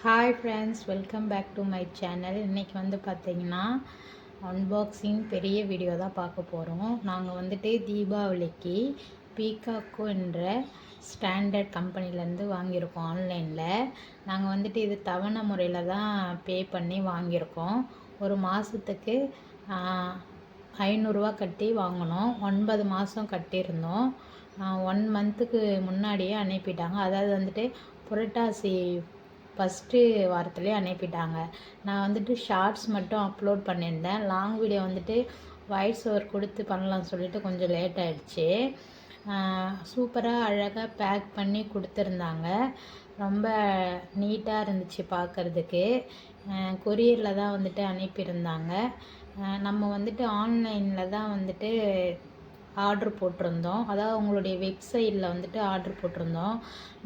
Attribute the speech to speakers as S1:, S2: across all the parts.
S1: Hi friends, welcome back to my channel. இன்றைக்கி வந்து பார்த்திங்கன்னா அன்பாக்சிங் பெரிய வீடியோ தான் பார்க்க போகிறோம். நாங்கள் வந்துட்டு தீபாவளிக்கு பீகாக்கோ என்ற ஸ்டாண்டர்ட் கம்பெனிலேருந்து வாங்கியிருக்கோம். ஆன்லைனில் நாங்கள் வந்துட்டு இது தவணை முறையில் தான் பே பண்ணி வாங்கியிருக்கோம். ஒரு மாதத்துக்கு 500 கட்டி வாங்கினோம். 9 மாதம் கட்டியிருந்தோம். 1 மந்த்துக்கு முன்னாடியே அனுப்பிட்டாங்க. அதாவது வந்துட்டு புரட்டாசி ஃபஸ்ட்டு வாரத்துலேயே அனுப்பிட்டாங்க. நான் வந்துட்டு ஷார்ட்ஸ் மட்டும் அப்லோட் பண்ணியிருந்தேன். லாங் வீடியோ வந்துட்டு வாய்ஸ் ஓவர் கொடுத்து பண்ணலாம்னு சொல்லிட்டு கொஞ்சம் லேட் ஆகிடுச்சு. சூப்பராக அழகாக பேக் பண்ணி கொடுத்துருந்தாங்க. ரொம்ப நீட்டாக இருந்துச்சு பார்க்குறதுக்கு. கொரியரில் தான் வந்துட்டு அனுப்பியிருந்தாங்க. நம்ம வந்துட்டு ஆன்லைனில் தான் வந்துட்டு ஆர்ட்ரு போட்டிருந்தோம். அதாவது உங்களுடைய வெப்சைட்டில் வந்துட்டு ஆர்ட்ரு போட்டிருந்தோம்.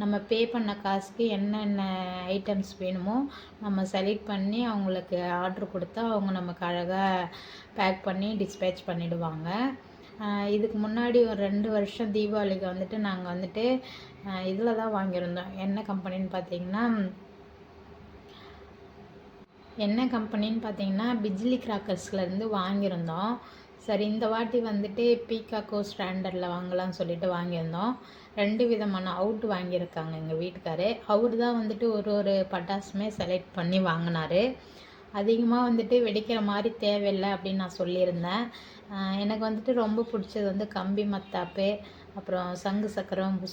S1: நம்ம பே பண்ண காசுக்கு என்னென்ன ஐட்டம்ஸ் வேணுமோ நம்ம செலக்ட் பண்ணி அவங்களுக்கு ஆர்ட்ரு கொடுத்தா அவங்க நமக்கு அழகாக பேக் பண்ணி டிஸ்பேச் பண்ணிவிடுவாங்க. இதுக்கு முன்னாடி ஒரு 2 வருஷம் தீபாவளிக்கு வந்துட்டு நாங்கள் வந்துட்டு இதில் தான் வாங்கியிருந்தோம். என்ன கம்பெனின்னு பார்த்தீங்கன்னா பிஜ்லி கிராக்கர்ஸ்லேருந்து வாங்கியிருந்தோம். சரி, இந்த வாட்டி வந்துட்டு பீகாக்கோ ஸ்டாண்டர்டில் வாங்கலாம்னு சொல்லிட்டு வாங்கியிருந்தோம். 2 விதமான அவுட் வாங்கியிருக்காங்க எங்கள் வீட்டுக்காரு. அவர் தான் வந்துட்டு ஒரு பட்டாசுமே செலக்ட் பண்ணி வாங்கினார். அதிகமாக வந்துட்டு வெடிக்கிற மாதிரி தேவையில்லை அப்படின்னு நான் சொல்லியிருந்தேன். எனக்கு வந்துட்டு ரொம்ப பிடிச்சது வந்து கம்பி மத்தாப்பு, அப்புறம் சங்கு சக்கரம்,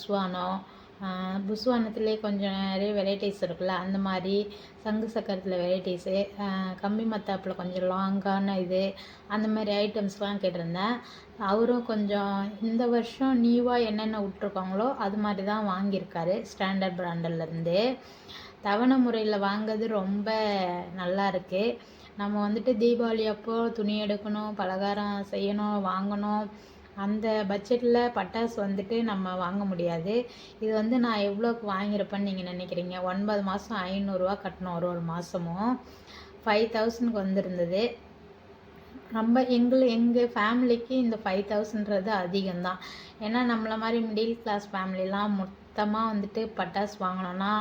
S1: புஸ்வானத்துலேயே கொஞ்சம் நிறைய வெரைட்டிஸ் இருக்குல்ல, அந்த மாதிரி சங்கு சக்கரத்தில் வெரைட்டிஸு, கம்பி மத்தாப்பில் கொஞ்சம் லாங்கான அந்த மாதிரி ஐட்டம்ஸ்லாம் கேட்டிருந்தேன். அவரும் கொஞ்சம் இந்த வருஷம் நியூவாக என்னென்ன விட்ருக்காங்களோ அது மாதிரி தான் வாங்கியிருக்காரு. ஸ்டாண்டர்ட் பிராண்டர்லேருந்து தவணை முறையில் வாங்கிறது ரொம்ப நல்லா இருக்குது. நம்ம வந்துட்டு தீபாவளி அப்போது துணி எடுக்கணும், பலகாரம் செய்யணும், வாங்கணும். அந்த பட்ஜெட்டில் பட்டாசு வந்துட்டு நம்ம வாங்க முடியாது. இது வந்து நான் எவ்வளோக்கு வாங்கியிருப்பேன்னு நீங்கள் நினைக்கிறீங்க? 9 மாதம் 500 கட்டணும். ஒரு மாதமும் 5000க்கு வந்திருந்தது. எங்கள் ஃபேமிலிக்கு இந்த 5000ன்றது அதிகம்தான். ஏன்னா நம்மளை மாதிரி மிடில் கிளாஸ் ஃபேமிலிலாம் மொத்தமாக வந்துட்டு பட்டாசு வாங்கினோன்னா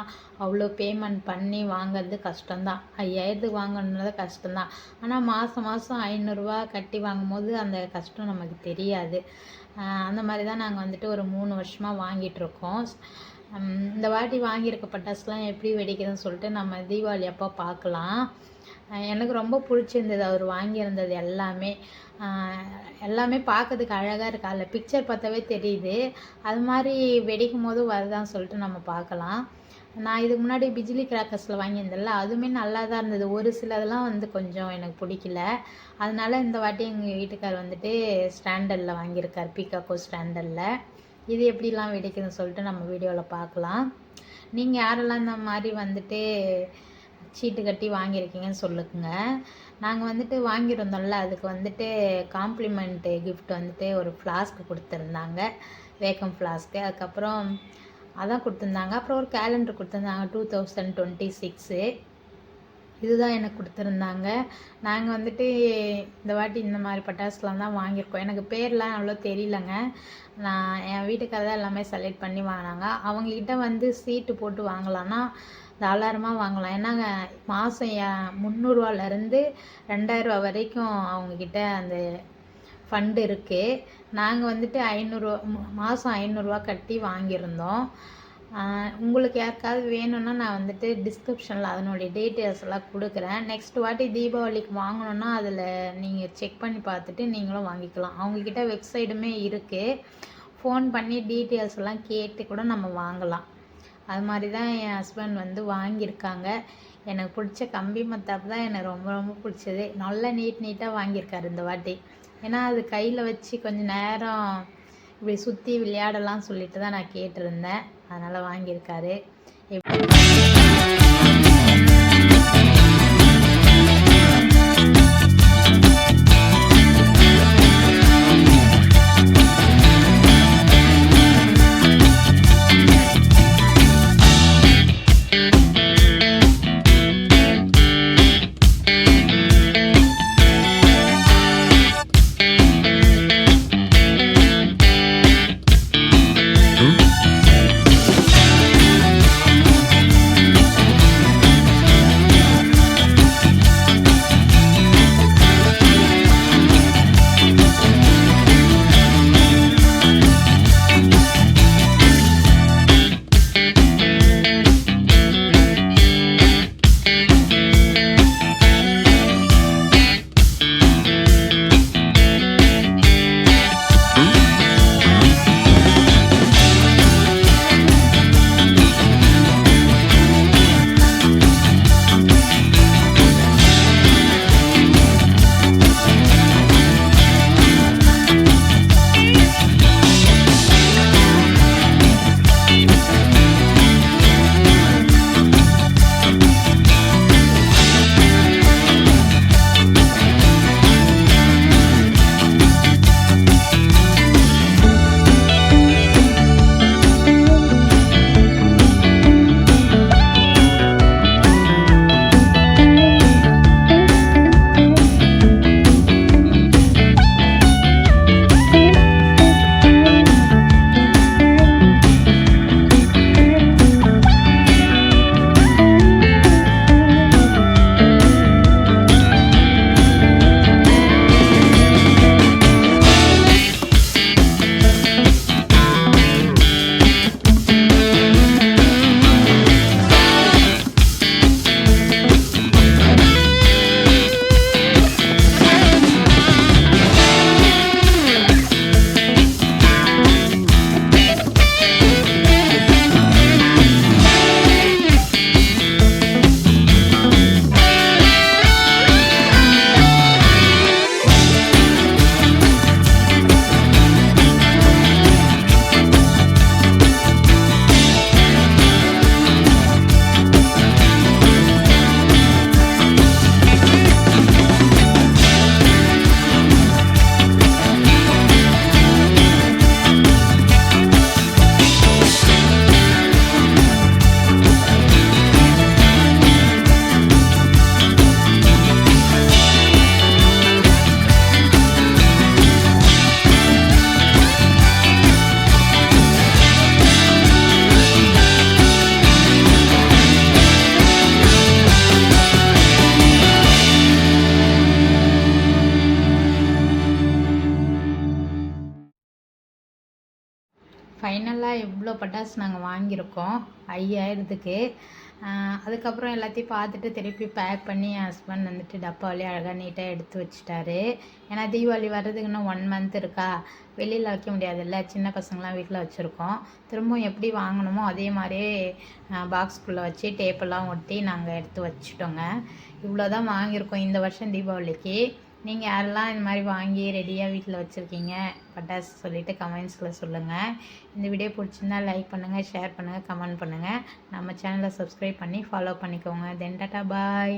S1: அவ்வளோ பேமெண்ட் பண்ணி வாங்கிறது கஷ்டம்தான். 5000க்கு வாங்கணுன்றது கஷ்டம்தான். ஆனால் மாதம் 500 கட்டி வாங்கும்போது அந்த கஷ்டம் நமக்கு தெரியாது. அந்த மாதிரி தான் நாங்கள் வந்துட்டு ஒரு 3 வருஷமாக வாங்கிட்டுருக்கோம். இந்த வாட்டி வாங்கியிருக்க பட்டாசுலாம் எப்படி வெடிக்குதுன்னு சொல்லிட்டு நம்ம தீபாவளி அப்போ பார்க்கலாம். எனக்கு ரொம்ப பிடிச்சிருந்தது அவர் வாங்கியிருந்தது எல்லாமே பார்க்கறதுக்கு அழகாக இருக்கா. அதில் பிக்சர் பார்த்தாவே தெரியுது. அது மாதிரி வெடிக்கும் போது வருதான்னு சொல்லிட்டு நம்ம பார்க்கலாம். நான் இதுக்கு முன்னாடி பிஜ்லி கிராக்கர்ஸில் வாங்கியிருந்தேன்ல, அதுவுமே நல்லா தான் இருந்தது. ஒரு சிலதெல்லாம் வந்து கொஞ்சம் எனக்கு பிடிக்கல. அதனால இந்த வாட்டி எங்கள் வீட்டுக்கார் வந்துட்டு ஸ்டாண்டர்டில் வாங்கியிருக்கார், பீகாக்கோ ஸ்டாண்டர்டில். இது எப்படிலாம் வெடிக்குதுன்னு சொல்லிட்டு நம்ம வீடியோவில் பார்க்கலாம். நீங்கள் யாரெல்லாம் இந்த மாதிரி வந்துட்டு சீட்டு கட்டி வாங்கியிருக்கீங்கன்னு சொல்லுங்க. நாங்கள் வந்துட்டு வாங்கியிருந்தோம்ல, அதுக்கு வந்துட்டு காம்ப்ளிமெண்ட்டு கிஃப்ட் வந்துட்டு ஒரு ஃப்ளாஸ்க்கு கொடுத்துருந்தாங்க, வேக்கம் ஃப்ளாஸ்க்கு. அதுக்கப்புறம் அதான் கொடுத்துருந்தாங்க. அப்புறம் ஒரு கேலண்டர் கொடுத்துருந்தாங்க 2026. இதுதான் எனக்கு கொடுத்துருந்தாங்க. நாங்கள் வந்துட்டு இந்த வாட்டி இந்த மாதிரி பட்டாசுலாம் தான் வாங்கியிருக்கோம். எனக்கு பேர்லாம் அவ்வளோ தெரியலங்க. நான் என் வீட்டுக்காக தான் எல்லாமே செலக்ட் பண்ணி வாங்கினாங்க. அவங்கக்கிட்ட வந்து சீட்டு போட்டு வாங்கலான்னா தாராளமாக வாங்கலாம். ஏன்னாங்க மாதம் 300 2000 வரைக்கும் அவங்கக்கிட்ட அந்த ஃபண்டு இருக்குது. நாங்கள் வந்துட்டு 500 மாதம் 500 கட்டி வாங்கியிருந்தோம். உங்களுக்கு யாருக்காவது வேணும்னா நான் வந்துட்டு டிஸ்கிரிப்ஷனில் அதனுடைய டீட்டெயில்ஸ் எல்லாம் கொடுக்குறேன். நெக்ஸ்ட் வாட்டி தீபாவளிக்கு வாங்கணுன்னா அதில் நீங்கள் செக் பண்ணி பார்த்துட்டு நீங்களும் வாங்கிக்கலாம். அவங்கக்கிட்ட வெப்சைட்டுமே இருக்குது. ஃபோன் பண்ணி டீட்டெயில்ஸ் எல்லாம் கேட்டு கூட நம்ம வாங்கலாம். அது மாதிரி தான் என் ஹஸ்பண்ட் வந்து வாங்கியிருக்காங்க. எனக்கு பிடிச்ச கம்பி மத்தாப்பு தான் எனக்கு ரொம்ப ரொம்ப பிடிச்சது. நல்லா நீட்டாக வாங்கியிருக்காரு இந்த வாட்டி. ஏன்னா அது கையில் வச்சு கொஞ்சம் நேரம் இப்படி சுற்றி விளையாடலாம் சொல்லிட்டு தான் நான் கேட்டிருந்தேன். அதனால் வாங்கியிருக்காரு. டோட்டலாக எவ்வளோ பட்டாசு நாங்கள் வாங்கியிருக்கோம் 5000க்கு. அதுக்கப்புறம் எல்லாத்தையும் பார்த்துட்டு திருப்பி பேக் பண்ணி என் ஹஸ்பண்ட் வந்துட்டு டப்பாவிலே அழகாக நீட்டாக எடுத்து வச்சிட்டாரு. ஏன்னா தீபாவளி வர்றதுக்கு இன்னும் 1 மந்த் இருக்கா, வெளியில் வைக்க முடியாதுல்ல, சின்ன பசங்களாம் வீட்டில் வச்சுருக்கோம். திரும்பவும் எப்படி வாங்கினோமோ அதே மாதிரியே பாக்ஸ்குள்ளே வச்சு டேப்பெல்லாம் ஒட்டி நாங்கள் எடுத்து வச்சுட்டோங்க. இவ்வளோ தான் வாங்கியிருக்கோம் இந்த வருஷம் தீபாவளிக்கு. நீங்கள் யாரெல்லாம் இந்த மாதிரி வாங்கி ரெடியாக வீட்டில் வச்சுருக்கீங்க பட்டாசு சொல்லிவிட்டு கமெண்ட்ஸில் சொல்லுங்கள். இந்த வீடியோ பிடிச்சிருந்தா லைக் பண்ணுங்கள், ஷேர் பண்ணுங்கள், கமெண்ட் பண்ணுங்கள். நம்ம சேனலை சப்ஸ்கிரைப் பண்ணி ஃபாலோ பண்ணிக்கோங்க. தென் டாட்டா பாய்.